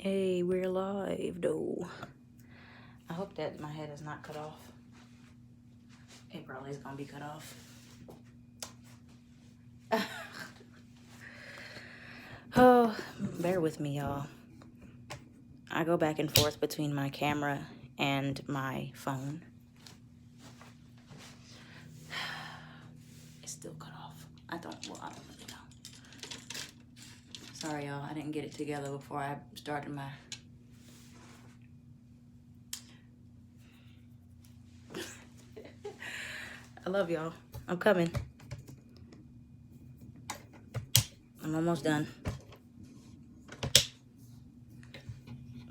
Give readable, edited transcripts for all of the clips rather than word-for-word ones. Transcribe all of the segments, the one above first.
Hey, we're live though. I hope that my head is not cut off. It probably is gonna be cut off. Oh, bear with me, y'all. I go back and forth between my camera and my phone. It's still cut off. I don't really know. Sorry, y'all. I didn't get it together before I started my... I love y'all. I'm coming. I'm almost done.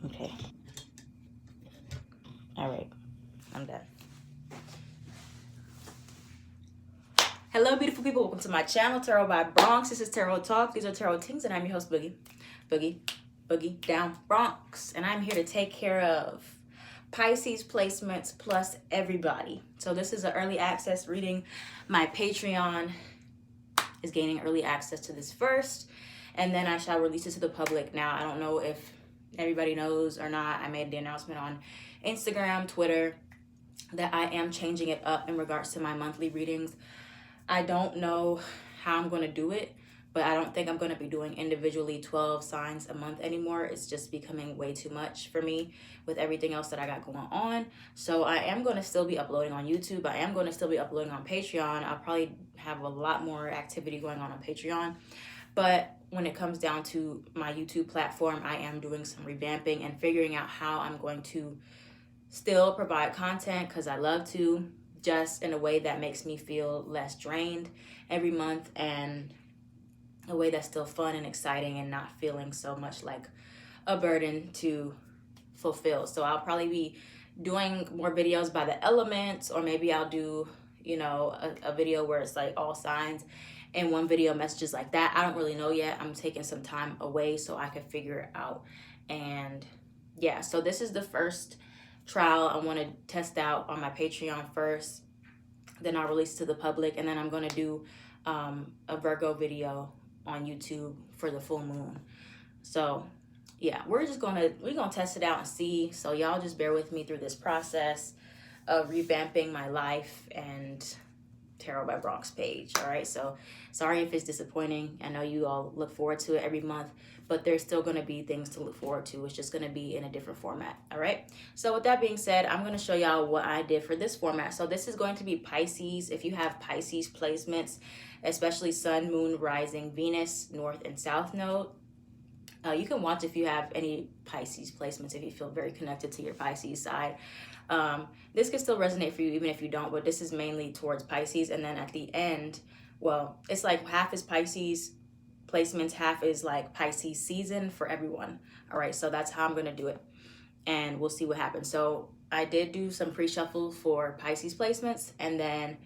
Okay. All right. I'm done. Hello, beautiful people. Welcome to my channel, Tarot by Bronx. This is Tarot Talk. These are Tarot Things, and I'm your host, Boogie Down Bronx. And I'm here to take care of Pisces placements plus everybody. So this is an early access reading. My Patreon is gaining early access to this first, and then I shall release it to the public. Now, I don't know if everybody knows or not. I made the announcement on Instagram, Twitter, that I am changing it up in regards to my monthly readings. I don't know how I'm going to do it, but I don't think I'm going to be doing individually 12 signs a month anymore. It's just becoming way too much for me with everything else that I got going on. So I am going to still be uploading on YouTube. I am going to still be uploading on Patreon. I'll probably have a lot more activity going on Patreon. But when it comes down to my YouTube platform, I am doing some revamping and figuring out how I'm going to still provide content, because I love to, just in a way that makes me feel less drained every month, and a way that's still fun and exciting and not feeling so much like a burden to fulfill. So I'll probably be doing more videos by the elements, or maybe I'll do, you know, a video where it's like all signs in one video, messages like that. I don't really know yet. I'm taking some time away so I can figure it out. And yeah, so this is the first trial I want to test out on my Patreon first. Then I'll release to the public, and then I'm going to do a Virgo video on YouTube for the full moon. So yeah, we're gonna test it out and see. So y'all just bear with me through this process of revamping my life and Tarot by Bronx page. All right, so sorry if it's disappointing. I know you all look forward to it every month, but there's still going to be things to look forward to. It's just going to be in a different format. All right, so with that being said, I'm going to show y'all what I did for this format. So this is going to be Pisces. If you have Pisces placements, especially Sun, Moon, Rising, Venus, North and South Node, you can watch if you have any Pisces placements, if you feel very connected to your Pisces side. This can still resonate for you even if you don't, but this is mainly towards Pisces. And then at the end, well, it's like half is Pisces placements, half is like Pisces season for everyone. All right, so that's how I'm going to do it, and we'll see what happens. So I did do some pre-shuffle for Pisces placements, and then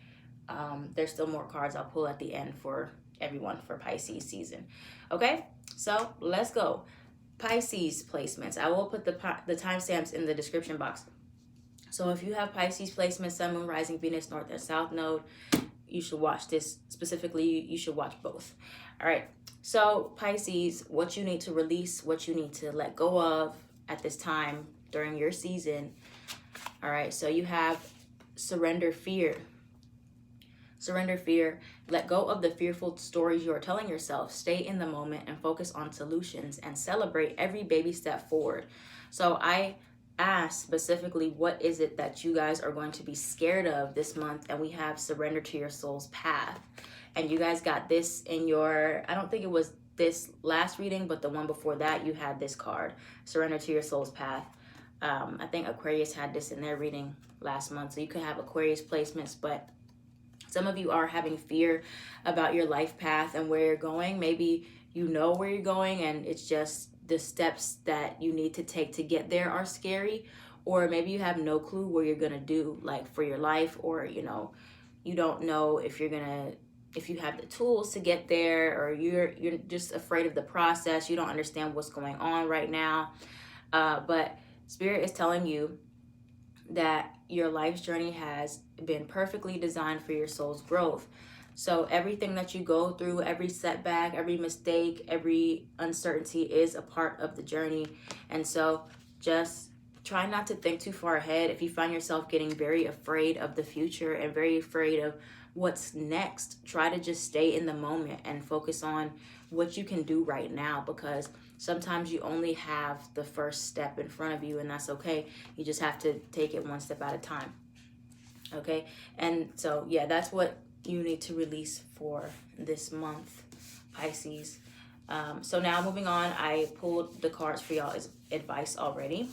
there's still more cards I'll pull at the end for everyone for Pisces season. Okay, so let's go. Pisces placements. I will put the timestamps in the description box. So if you have Pisces placements, Sun, Moon, Rising, Venus, North and South Node, you should watch this. Specifically, you should watch both. All right. So Pisces, what you need to release, what you need to let go of at this time during your season. All right. So you have surrender fear. Surrender fear. Let go of the fearful stories you are telling yourself. Stay in the moment and focus on solutions, and celebrate every baby step forward. So I ask specifically, what is it that you guys are going to be scared of this month? And we have surrender to your soul's path. And you guys got this in your, I don't think it was this last reading, but the one before that, you had this card, surrender to your soul's path. I think Aquarius had this in their reading last month. So you could have Aquarius placements, but some of you are having fear about your life path and where you're going. Maybe you know where you're going, and it's just the steps that you need to take to get there are scary. Or maybe you have no clue what you're gonna do, like for your life, or you know, you don't know if you're gonna, if you have the tools to get there, or you're just afraid of the process. You don't understand what's going on right now. But Spirit is telling you that your life's journey has been perfectly designed for your soul's growth. So everything that you go through, every setback, every mistake, every uncertainty is a part of the journey. And so just try not to think too far ahead. If you find yourself getting very afraid of the future and very afraid of what's next, try to just stay in the moment and focus on what you can do right now, because sometimes you only have the first step in front of you, and that's okay. You just have to take it one step at a time. Okay? And so, yeah, that's what you need to release for this month, Pisces. So now moving on, I pulled the cards for y'all as advice already.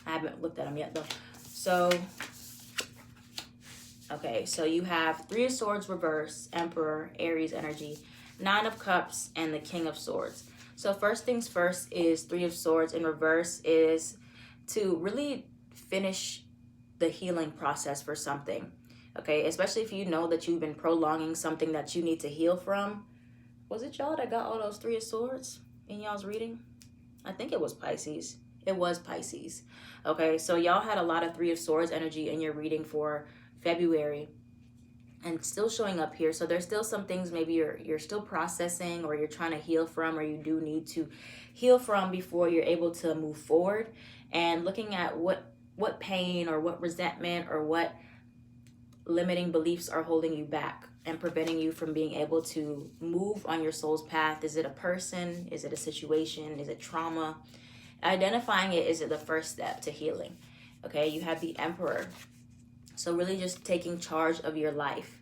I haven't looked at them yet though. So, okay, so you have Three of Swords reverse, Emperor, Aries energy, Nine of Cups, and the King of Swords. So first things first is Three of Swords in reverse is to really finish the healing process for something. Okay, especially if you know that you've been prolonging something that you need to heal from. Was it y'all that got all those Three of Swords in y'all's reading? I think it was Pisces. It was Pisces. Okay, so y'all had a lot of Three of Swords energy in your reading for February, and still showing up here. So there's still some things maybe you're still processing, or you're trying to heal from, or you do need to heal from before you're able to move forward. And looking at what pain or what resentment or what limiting beliefs are holding you back and preventing you from being able to move on your soul's path. Is it a person? Is it a situation? Is it trauma? Identifying it is the first step to healing. Okay, you have the Emperor. So really just taking charge of your life.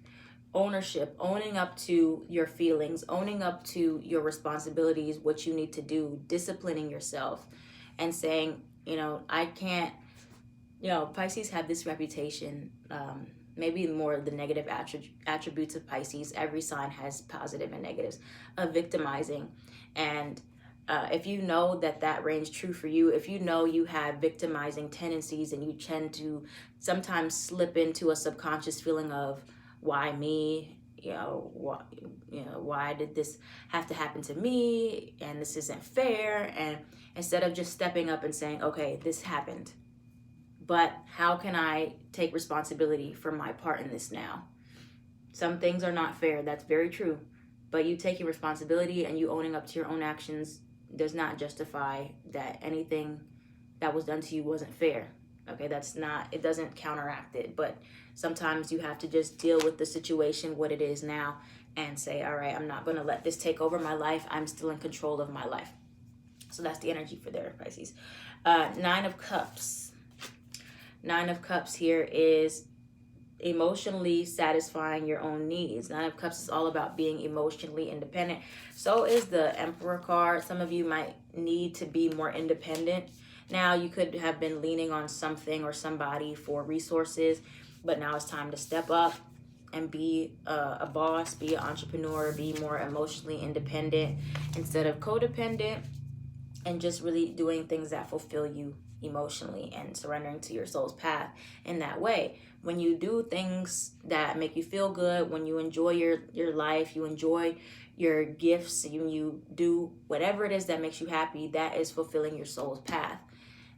Ownership, owning up to your feelings, owning up to your responsibilities, what you need to do, disciplining yourself, and saying, you know, I can't, you know, Pisces have this reputation, maybe more of the negative attributes of Pisces. Every sign has positive and negatives, of victimizing. And if you know that reigns true for you, if you know you have victimizing tendencies and you tend to sometimes slip into a subconscious feeling of, why me? Why did this have to happen to me? And this isn't fair. And instead of just stepping up and saying, okay, this happened, but how can I take responsibility for my part in this now? Some things are not fair. That's very true. But you taking responsibility and you owning up to your own actions does not justify that anything that was done to you wasn't fair. Okay, it doesn't counteract it. But sometimes you have to just deal with the situation, what it is now, and say, all right, I'm not going to let this take over my life. I'm still in control of my life. So that's the energy for there, Pisces. Nine of Cups. Nine of Cups here is emotionally satisfying your own needs. Nine of Cups is all about being emotionally independent. So is the Emperor card. Some of you might need to be more independent. Now, you could have been leaning on something or somebody for resources, but now it's time to step up and be a boss, be an entrepreneur, be more emotionally independent instead of codependent, and just really doing things that fulfill you emotionally and surrendering to your soul's path in that way. When you do things that make you feel good, when you enjoy your life, you enjoy your gifts, you do whatever it is that makes you happy, that is fulfilling your soul's path.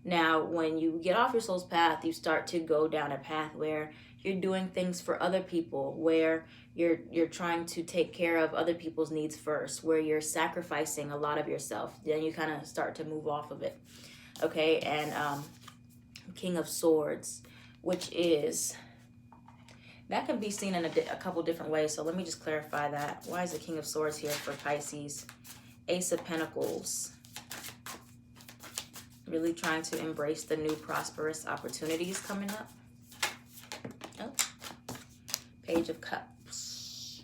Now, when you get off your soul's path, you start to go down a path where you're doing things for other people, where you're trying to take care of other people's needs first, where you're sacrificing a lot of yourself. Then you kind of start to move off of it. Okay, and King of Swords, which is, that can be seen in a couple different ways. So let me just clarify that. Why is the King of Swords here for Pisces? Ace of Pentacles. Really trying to embrace the new prosperous opportunities coming up. Oh. Page of Cups.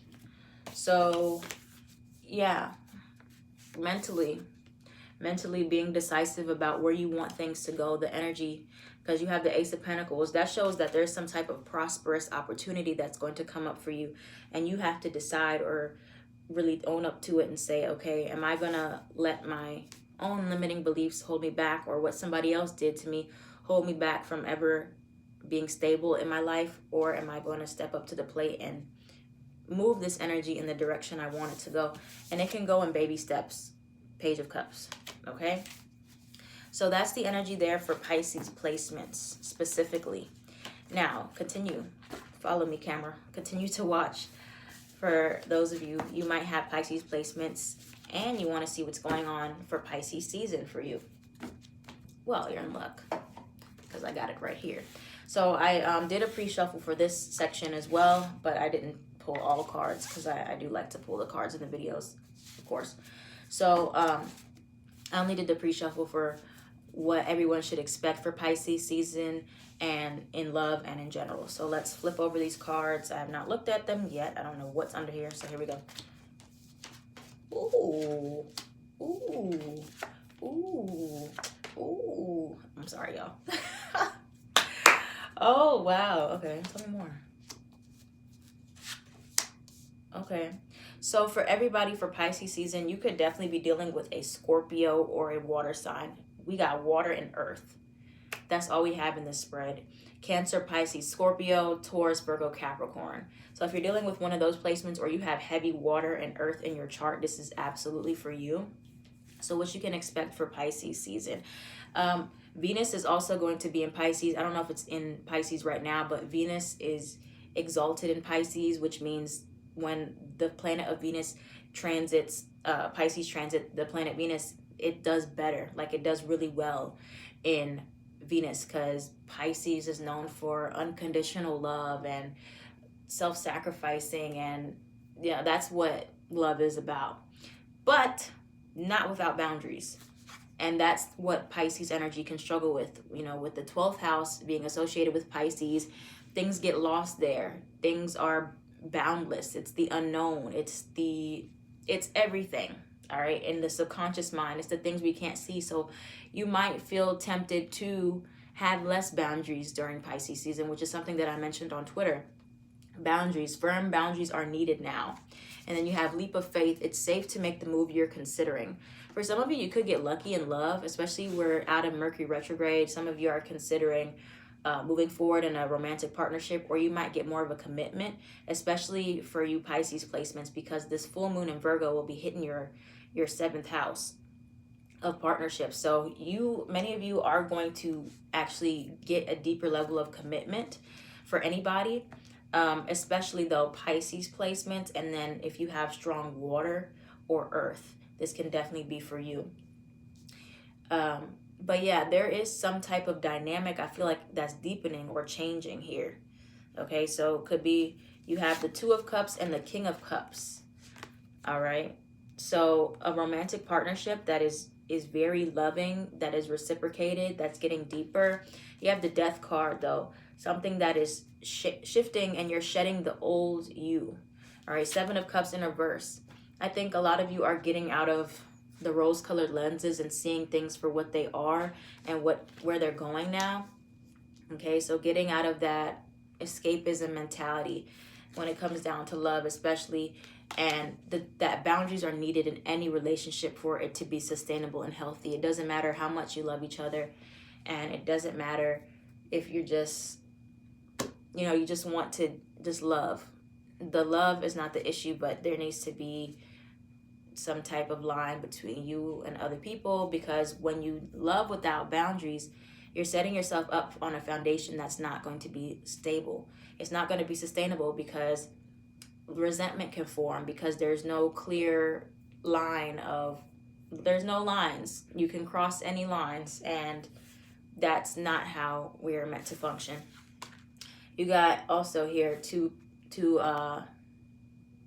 So, yeah, mentally being decisive about where you want things to go, the energy, because you have the Ace of Pentacles. That shows that there's some type of prosperous opportunity that's going to come up for you, and you have to decide or really own up to it and say, okay, am I going to let my own limiting beliefs hold me back, or what somebody else did to me hold me back from ever being stable in my life, or am I going to step up to the plate and move this energy in the direction I want it to go? And it can go in baby steps. Page of Cups. Okay, so that's the energy there for Pisces placements specifically. Now continue, follow me camera, continue to watch. for those of you, you might have Pisces placements and you want to see what's going on for Pisces season for you. Well, you're in luck because I got it right here. So I did a pre-shuffle for this section as well, but I didn't pull all cards because I do like to pull the cards in the videos, of course. So I only did the pre-shuffle for what everyone should expect for Pisces season and in love and in general. So let's flip over these cards. I have not looked at them yet. I don't know what's under here. So here we go. Ooh, ooh, ooh, ooh. I'm sorry, y'all. Oh, wow. Okay, tell me more. Okay. So for everybody for Pisces season, you could definitely be dealing with a Scorpio or a water sign. We got water and earth. That's all we have in this spread. Cancer, Pisces, Scorpio, Taurus, Virgo, Capricorn. So if you're dealing with one of those placements or you have heavy water and earth in your chart, this is absolutely for you. So what you can expect for Pisces season. Venus is also going to be in Pisces. I don't know if it's in Pisces right now, but Venus is exalted in Pisces, which means when the planet of Venus transits, Pisces transit the planet Venus, it does better. Like it does really well in Venus because Pisces is known for unconditional love and self-sacrificing, and yeah, that's what love is about, but not without boundaries. And that's what Pisces energy can struggle with. You know, with the 12th house being associated with Pisces, things get lost there. Things are boundless. It's the unknown. It's everything. All right. In the subconscious mind, it's the things we can't see. So you might feel tempted to have less boundaries during Pisces season, which is something that I mentioned on Twitter. Boundaries, firm boundaries are needed now. And then you have leap of faith. It's safe to make the move you're considering. For some of you, you could get lucky in love, especially we're out of Mercury retrograde. Some of you are considering moving forward in a romantic partnership, or you might get more of a commitment, especially for you Pisces placements, because this full moon in Virgo will be hitting your 7th house of partnerships. So many of you are going to actually get a deeper level of commitment for anybody, especially though Pisces placements. And then if you have strong water or earth, this can definitely be for you. But yeah, there is some type of dynamic I feel like that's deepening or changing here. Okay, so it could be you have the 2 of Cups and the King of Cups. All right, so a romantic partnership that is very loving, that is reciprocated, that's getting deeper. You have the Death card though, something that is shifting and you're shedding the old you. All right, 7 of Cups in reverse. I think a lot of you are getting out of the rose-colored lenses and seeing things for what they are and where they're going now. Okay, so getting out of that escapism mentality when it comes down to love, especially, and that boundaries are needed in any relationship for it to be sustainable and healthy. It doesn't matter how much you love each other, and it doesn't matter if you're just, you just want to just love. The love is not the issue, but there needs to be some type of line between you and other people, because when you love without boundaries, you're setting yourself up on a foundation that's not going to be stable. It's not going to be sustainable because resentment can form, because there's no clear there's no lines. You can cross any lines, and that's not how we're meant to function. You got also here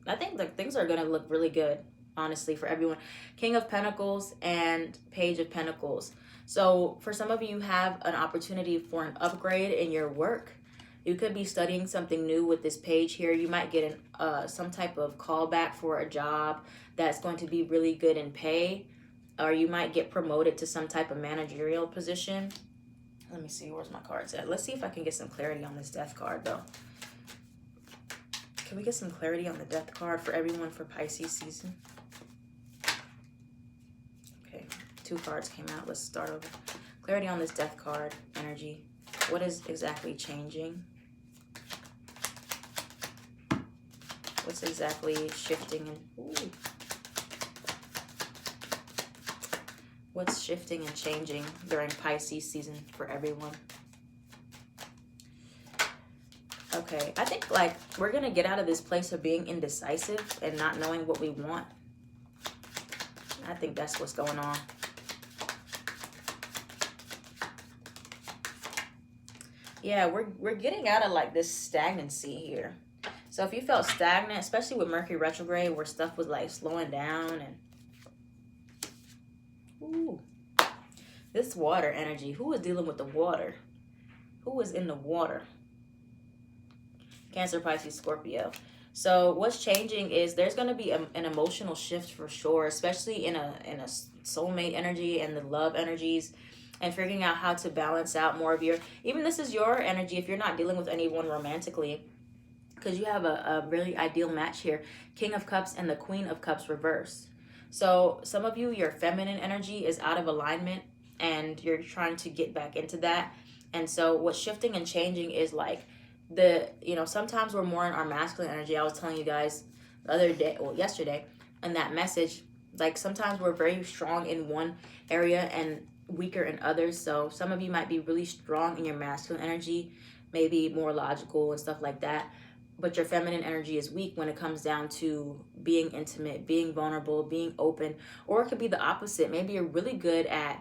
I think like things are going to look really good, honestly, for everyone. King of Pentacles and Page of Pentacles. So for some of you have an opportunity for an upgrade in your work. You could be studying something new with this page here. You might get some type of callback for a job that's going to be really good in pay, or you might get promoted to some type of managerial position. Let me see, where's my cards at? Let's see if I can get some clarity on this Death card though. Can we get some clarity on the Death card for everyone for Pisces season? Okay, 2 cards came out. Let's start over. Clarity on this Death card energy. What is exactly changing? What's exactly shifting? What's shifting and changing during Pisces season for everyone? Okay, I think like we're gonna get out of this place of being indecisive and not knowing what we want. I think that's what's going on. Yeah, we're getting out of like this stagnancy here. So if you felt stagnant, especially with Mercury retrograde, where stuff was like slowing down and ooh, this water energy. Who is dealing with the water? Who is in the water? Cancer, Pisces, Scorpio. So what's changing is there's going to be an emotional shift for sure, especially in a soulmate energy and the love energies, and figuring out how to balance out more of your, even this is your energy if you're not dealing with anyone romantically, because you have a really ideal match here. King of Cups and the Queen of Cups reverse. So some of you, your feminine energy is out of alignment and you're trying to get back into that. And so what's shifting and changing is like sometimes we're more in our masculine energy. I was telling you guys the other day, well, yesterday, in that message, like sometimes we're very strong in one area and weaker in others. So some of you might be really strong in your masculine energy, maybe more logical and stuff like that. But your feminine energy is weak when it comes down to being intimate, being vulnerable, being open. Or it could be the opposite. Maybe you're really good at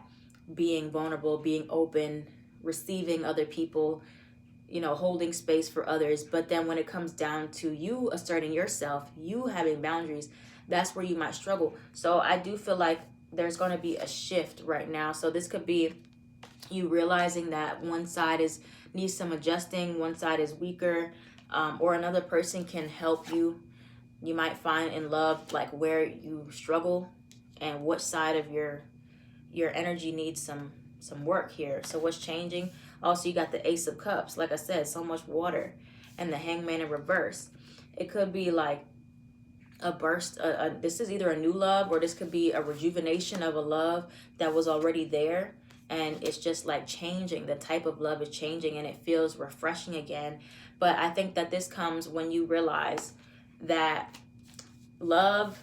being vulnerable, being open, receiving other people, holding space for others. But then when it comes down to you asserting yourself, you having boundaries, that's where you might struggle. So I do feel like there's going to be a shift right now. So this could be you realizing that one side needs some adjusting, one side is weaker, or another person can help you. You might find in love like where you struggle and what side of your energy needs some work here. So what's changing? Also, you got the Ace of Cups. Like I said, so much water. And the Hangman in reverse. It could be like a burst. This is either a new love or this could be a rejuvenation of a love that was already there. And it's just like changing. The type of love is changing and it feels refreshing again. But I think that this comes when you realize that love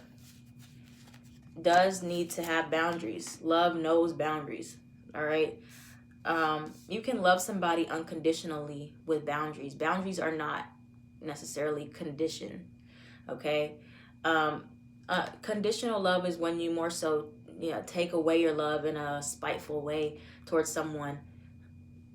does need to have boundaries. Love knows boundaries. All right. You can love somebody unconditionally with boundaries. Boundaries are not necessarily conditioned. Okay. Conditional love is when you more so take away your love in a spiteful way towards someone,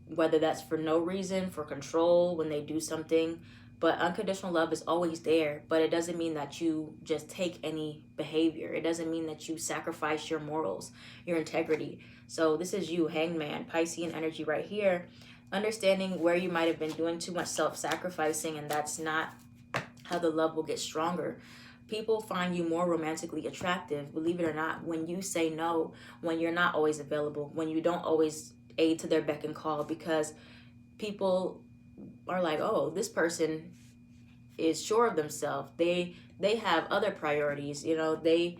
whether that's for no reason, for control, when they do something. But unconditional love is always there, but it doesn't mean that you just take any behavior. It doesn't mean that you sacrifice your morals, your integrity. So this is you, Hangman, Piscean energy right here, understanding where you might have been doing too much self-sacrificing, and that's not how the love will get stronger. People find you more romantically attractive, believe it or not, when you say no, when you're not always available, when you don't always aid to their beck and call, because people are like, oh, this person is sure of themselves. They have other priorities. They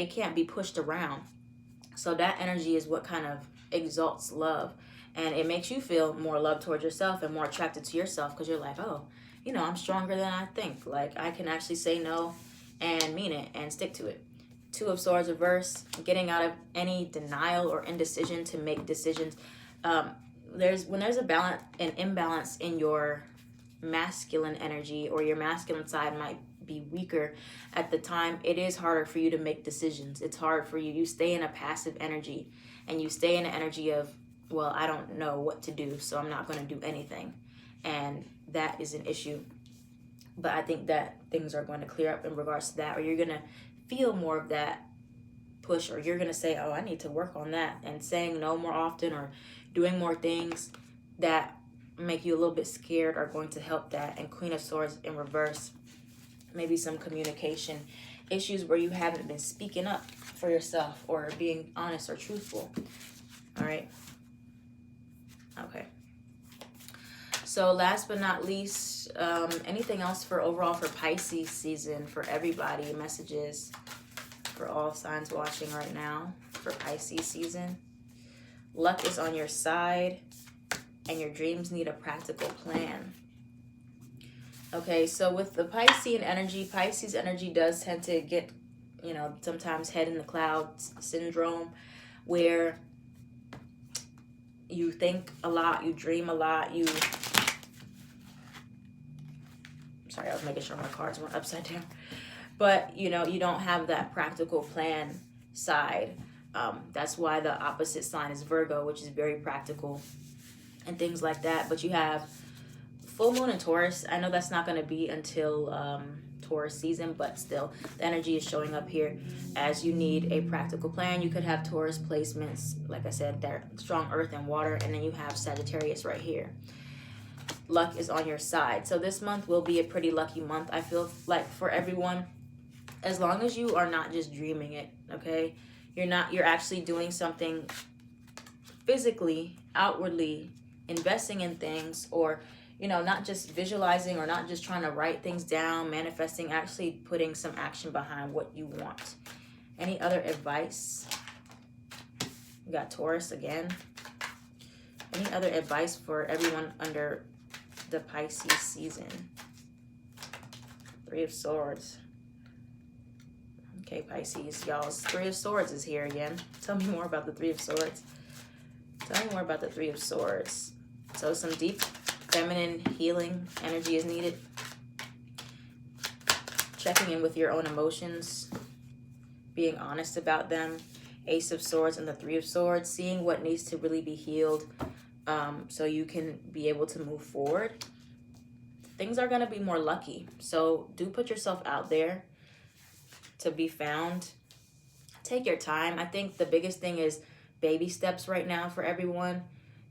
can't be pushed around. So that energy is what kind of exalts love, and it makes you feel more love towards yourself and more attracted to yourself, because you're like, oh, I'm stronger than I think. Like I can actually say no and mean it and stick to it. Two of Swords reverse, getting out of any denial or indecision to make decisions. When there's an imbalance in your masculine energy, or your masculine side might be weaker at the time, it is harder for you to make decisions. It's hard for you. You stay in a passive energy, and you stay in an energy of, well, I don't know what to do, so I'm not going to do anything. And that is an issue. But I think that things are going to clear up in regards to that, or you're going to feel more of that push, or you're going to say, oh, I need to work on that. And saying no more often, or doing more things that make you a little bit scared, are going to help that. And Queen of Swords in reverse, maybe some communication issues where you haven't been speaking up for yourself or being honest or truthful. All right. Okay. So last but not least, anything else for overall for Pisces season, for everybody? Messages for all signs watching right now for Pisces season. Luck is on your side, and your dreams need a practical plan. Okay, so with the Piscean energy, Pisces energy does tend to get, sometimes head in the clouds syndrome, where you think a lot, you dream a lot, you Sorry, I was making sure my cards weren't upside down. But, you know, you don't have that practical plan side. That's why the opposite sign is Virgo, which is very practical and things like that. But you have full moon in Taurus. I know that's not going to be until Taurus season, but still the energy is showing up here as you need a practical plan. You could have Taurus placements, like I said, they're strong earth and water, and then you have Sagittarius right here. Luck is on your side. So this month will be a pretty lucky month, I feel like, for everyone, as long as you are not just dreaming it. Okay, you're actually doing something physically, outwardly, investing in things, or, you know, not just visualizing or not just trying to write things down, manifesting, actually putting some action behind what you want. Any other advice? We got Taurus again. Any other advice for everyone under the Pisces season? Three of Swords. Okay, Pisces, y'all's Three of Swords is here again. Tell me more about the Three of Swords. Tell me more about the Three of Swords. So some deep feminine healing energy is needed. Checking in with your own emotions. Being honest about them. Ace of Swords and the Three of Swords. Seeing what needs to really be healed so you can be able to move forward. Things are going to be more lucky. So do put yourself out there to be found. Take your time. I think the biggest thing is baby steps right now for everyone.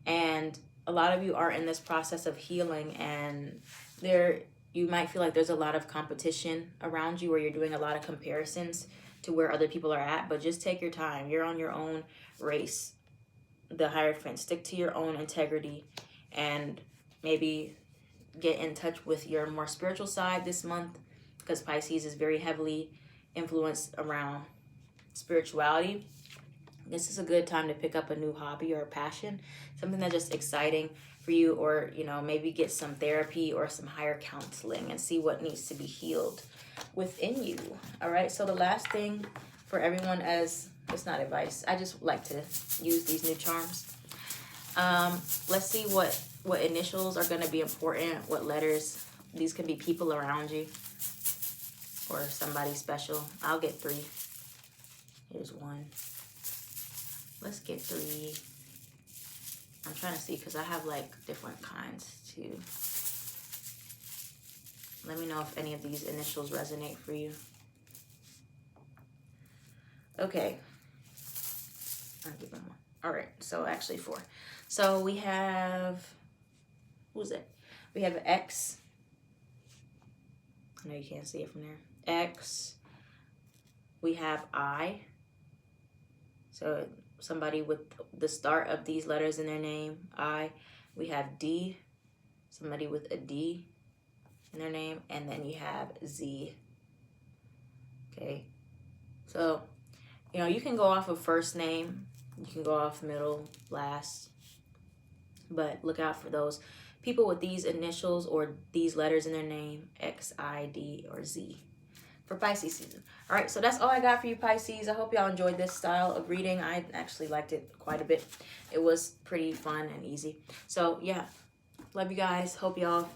And a lot of you are in this process of healing, and you might feel like there's a lot of competition around you, or you're doing a lot of comparisons to where other people are at, but just take your time. You're on your own race. The Hierophant, stick to your own integrity, and maybe get in touch with your more spiritual side this month, because Pisces is very heavily influenced around spirituality. This is a good time to pick up a new hobby or a passion, something that's just exciting for you, or, you know, maybe get some therapy or some higher counseling and see what needs to be healed within you. All right, so the last thing for everyone, as it's not advice, I just like to use these new charms. Let's see what initials are going to be important, what letters. These can be people around you or somebody special. I'll get 3. Here's 1. Let's get 3. I'm trying to see because I have like different kinds too. Let me know if any of these initials resonate for you. Okay. I'll give them 1. All right, so actually 4. So we have, who's it? We have X. I know you can't see it from there. X. We have I. So somebody with the start of these letters in their name, I. We have D. Somebody with a D in their name. And then you have Z. Okay. So, you know, you can go off of first name. You can go off middle, last. But look out for those people with these initials or these letters in their name, X, I, D, or Z, for Pisces season. All right, so that's all I got for you, Pisces. I hope y'all enjoyed this style of reading. I actually liked it quite a bit. It was pretty fun and easy. So, yeah, love you guys. Hope y'all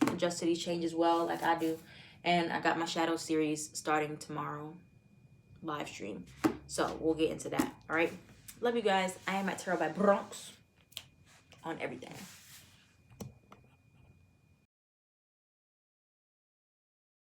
adjust to these changes well like I do. And I got my shadow series starting tomorrow, live stream. So we'll get into that, all right? Love you guys. I am at Tarot by Bronx on everything.